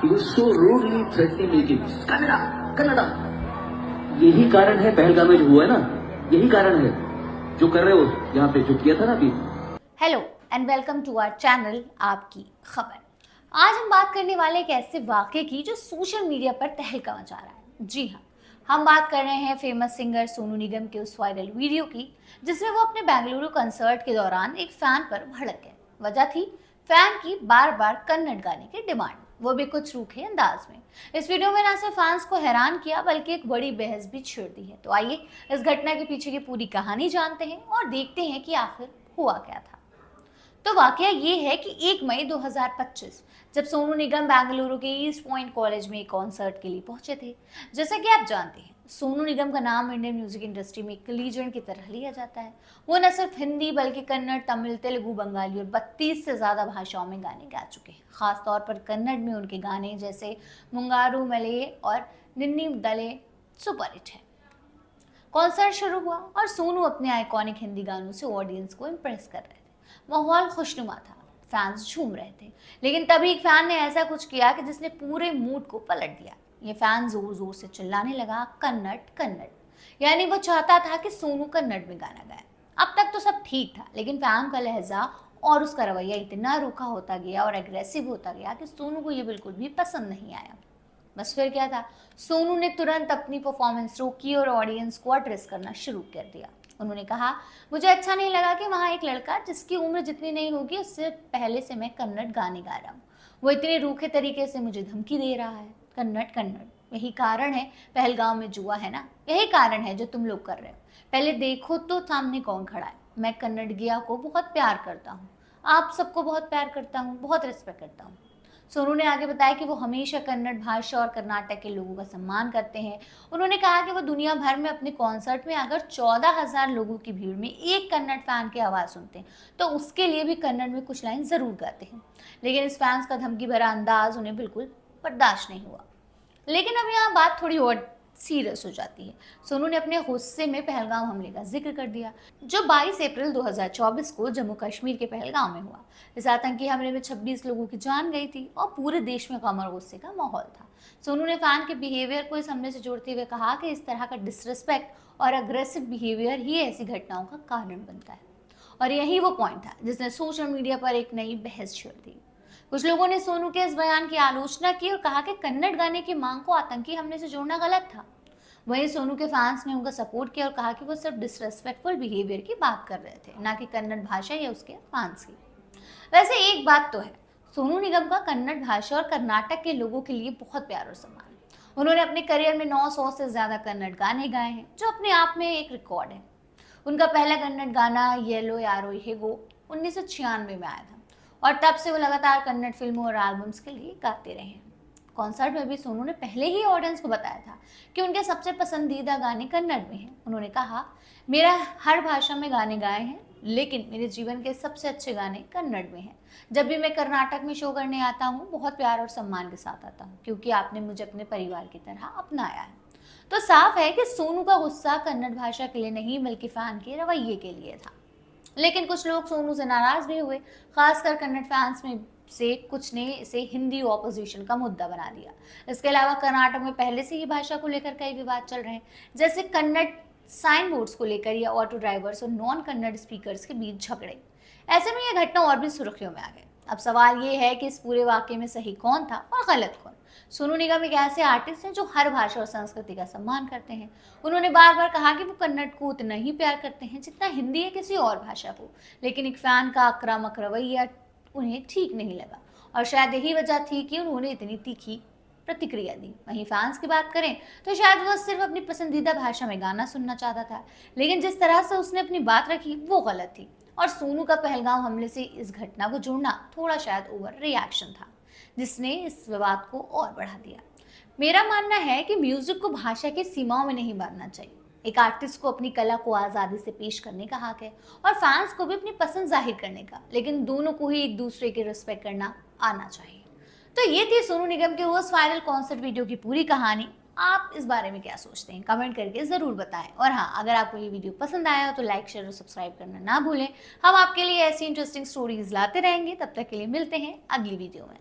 He was so rudely threatening me कि कन्नड़ा कन्नड़ा। यही कारण है पहलगाम में जो हुआ है ना, यही कारण है जो कर रहे हो यहाँ पे, जो किया था ना अभी। Hello and welcome to our channel Aapki Khabar. आज हम बात करने वाले एक ऐसे वाक़ये की जो सोशल मीडिया पर तहलका मचा रहा है। जी हाँ, हम बात कर रहे हैं फेमस सिंगर सोनू निगम के उस वायरल वीडियो की जिसमें वो अपने बेंगलुरु कंसर्ट के दौरान एक फैन पर भड़क गए। वजह थी फैन की बार बार कन्नड़ गाने की डिमांड, वो भी कुछ रूखे अंदाज में। इस वीडियो में ना सिर्फ फैंस को हैरान किया बल्कि एक बड़ी बहस भी छेड़ दी है। तो आइए इस घटना के पीछे की पूरी कहानी जानते हैं और देखते हैं कि आखिर हुआ क्या था। तो वाकया ये है कि 1 मई 2025 जब सोनू निगम बेंगलुरु के ईस्ट पॉइंट कॉलेज में एक कॉन्सर्ट के लिए पहुंचे थे। जैसा कि आप जानते हैं, सोनू निगम का नाम इंडियन म्यूजिक इंडस्ट्री में एक लीजेंड की तरह लिया जाता है। वो न सिर्फ हिंदी बल्कि कन्नड़, तमिल, तेलुगु, बंगाली और 32 से ज़्यादा भाषाओं में गाने गा चुके हैं। खासतौर पर कन्नड़ में उनके गाने जैसे मुंगारू मले और निन्नी दले सुपरहिट है। कॉन्सर्ट शुरू हुआ और सोनू अपने आइकॉनिक हिंदी गानों से ऑडियंस को इम्प्रेस कर रहे थे। माहौल खुशनुमा था, फैंस झूम रहे थे, लेकिन तभी एक फैन ने ऐसा कुछ किया कि जिसने पूरे मूड को पलट दिया। ये फैन जोर जोर से चिल्लाने लगा कन्नड़ कन्नड़, यानी वो चाहता था कि सोनू कन्नड़ में गाना गाए। अब तक तो सब ठीक था, लेकिन फैन का लहजा और उसका रवैया इतना रूखा होता गया और एग्रेसिव होता गया कि सोनू को ये बिल्कुल भी पसंद नहीं आया। बस फिर क्या था, सोनू ने तुरंत अपनी परफॉर्मेंस रोकी और ऑडियंस को एड्रेस करना शुरू कर दिया। उन्होंने कहा, मुझे अच्छा नहीं लगा कि वहाँ एक लड़का जिसकी उम्र जितनी नहीं होगी उससे पहले से मैं कन्नड़ गाने गा रहा हूँ, वो इतने रूखे तरीके से मुझे धमकी दे रहा है। कन्नड़ कन्नड़ यही कारण है पहलगाम में जुआ है ना, यही कारण है जो तुम लोग कर रहे हो। पहले देखो तो सामने कौन खड़ा है। मैं कन्नड़ गिया को बहुत प्यार करता हूँ, आप सबको बहुत प्यार करता हूँ, बहुत रिस्पेक्ट करता हूँ। सोनू ने आगे बताया कि वो हमेशा कन्नड़ भाषा और कर्नाटक के लोगों का सम्मान करते हैं। उन्होंने कहा कि वो दुनिया भर में अपने कॉन्सर्ट में अगर 14,000 लोगों की भीड़ में एक कन्नड़ फैन की आवाज़ सुनते हैं तो उसके लिए भी कन्नड़ में कुछ लाइन ज़रूर गाते हैं। लेकिन इस फैंस का धमकी भरा अंदाज उन्हें बिल्कुल बर्दाश्त नहीं हुआ। लेकिन अब यहाँ बात थोड़ी और सीरियस हो जाती है। सोनू ने अपने गुस्से में पहलगाम हमले का जिक्र कर दिया जो 22 अप्रैल 2024 को जम्मू कश्मीर के पहलगाम में हुआ। इस आतंकी हमले में 26 लोगों की जान गई थी और पूरे देश में गम और गुस्से का माहौल था। सोनू ने फैन के बिहेवियर को इस हमले से जोड़ते हुए कहा कि इस तरह का डिसरिस्पेक्ट और अग्रेसिव बिहेवियर ही ऐसी घटनाओं का कारण बनता है। और यही वो पॉइंट था जिसने सोशल मीडिया पर एक नई बहस छेड़ दी। कुछ लोगों ने सोनू के इस बयान की आलोचना की और कहा कि कन्नड़ गाने की मांग को आतंकी हमले से जोड़ना गलत था। वहीं सोनू के फैंस ने उनका सपोर्ट किया और कहा कि वो सिर्फ डिसरेस्पेक्टफुल बिहेवियर की बात कर रहे थे, ना कि कन्नड़ भाषा या उसके फैंस की। वैसे एक बात तो है, सोनू निगम का कन्नड़ भाषा और कर्नाटक के लोगों के लिए बहुत प्यार और सम्मान है। उन्होंने अपने करियर में 900 से ज़्यादा कन्नड़ गाने गाए हैं, जो अपने आप में एक रिकॉर्ड है। उनका पहला कन्नड़ गाना येलो यारो हेगो 1996 में आया था और तब से वो लगातार कन्नड़ फिल्मों और एल्बम्स के लिए गाते रहे हैं। कॉन्सर्ट में भी सोनू ने पहले ही ऑडियंस को बताया था कि उनके सबसे पसंदीदा गाने कन्नड़ में हैं। उन्होंने कहा, मेरा हर भाषा में गाने गाए हैं, लेकिन मेरे जीवन के सबसे अच्छे गाने कन्नड़ में हैं। जब भी मैं कर्नाटक में शो करने आता हूँ, बहुत प्यार और सम्मान के साथ आता हूँ, क्योंकि आपने मुझे अपने परिवार की तरह अपनाया है। तो साफ है कि सोनू का गुस्सा कन्नड़ भाषा के लिए नहीं बल्कि फैन के रवैये के लिए था। लेकिन कुछ लोग सोनू से नाराज भी हुए, खासकर कन्नड़ फैंस में से कुछ ने इसे हिंदी ऑपोजिशन का मुद्दा बना दिया। इसके अलावा कर्नाटक में पहले से ही भाषा को लेकर कई विवाद चल रहे हैं, जैसे कन्नड़ साइन बोर्ड्स को लेकर या ऑटो ड्राइवर्स और नॉन कन्नड़ स्पीकर्स के बीच झगड़े। ऐसे में यह घटना और भी सुर्खियों में आ गई। अब सवाल ये है कि इस पूरे वाकये में सही कौन था और गलत कौन। सोनू निगम एक ऐसे आर्टिस्ट हैं जो हर भाषा और संस्कृति का सम्मान करते हैं। उन्होंने बार बार कहा कि वो कन्नड़ को उतना ही प्यार करते हैं जितना हिंदी या किसी और भाषा को, लेकिन एक फैन का आक्रामक रवैया उन्हें ठीक नहीं लगा और शायद यही वजह थी कि उन्होंने इतनी तीखी प्रतिक्रिया दी। वहीं फैंस की बात करें तो शायद वह सिर्फ अपनी पसंदीदा भाषा में गाना सुनना चाहता था, लेकिन जिस तरह से उसने अपनी बात रखी वो गलत थी। और सोनू का पहलगाम हमले से इस घटना को जोड़ना थोड़ा शायद ओवर रिएक्शन था, जिसने इस विवाद को और बढ़ा दिया। मेरा मानना है कि म्यूजिक को भाषा की सीमाओं में नहीं बांधना चाहिए। एक आर्टिस्ट को अपनी कला को आज़ादी से पेश करने का हक है और फैंस को भी अपनी पसंद जाहिर करने का, लेकिन दोनों को ही एक दूसरे के रिस्पेक्ट करना आना चाहिए। तो ये थी सोनू निगम के उस वायरल कॉन्सर्ट वीडियो की पूरी कहानी। आप इस बारे में क्या सोचते हैं, कमेंट करके ज़रूर बताएं। और हाँ, अगर आपको ये वीडियो पसंद आया हो तो लाइक, शेयर और सब्सक्राइब करना ना भूलें। हम आपके लिए ऐसी इंटरेस्टिंग स्टोरीज लाते रहेंगे। तब तक के लिए मिलते हैं अगली वीडियो में।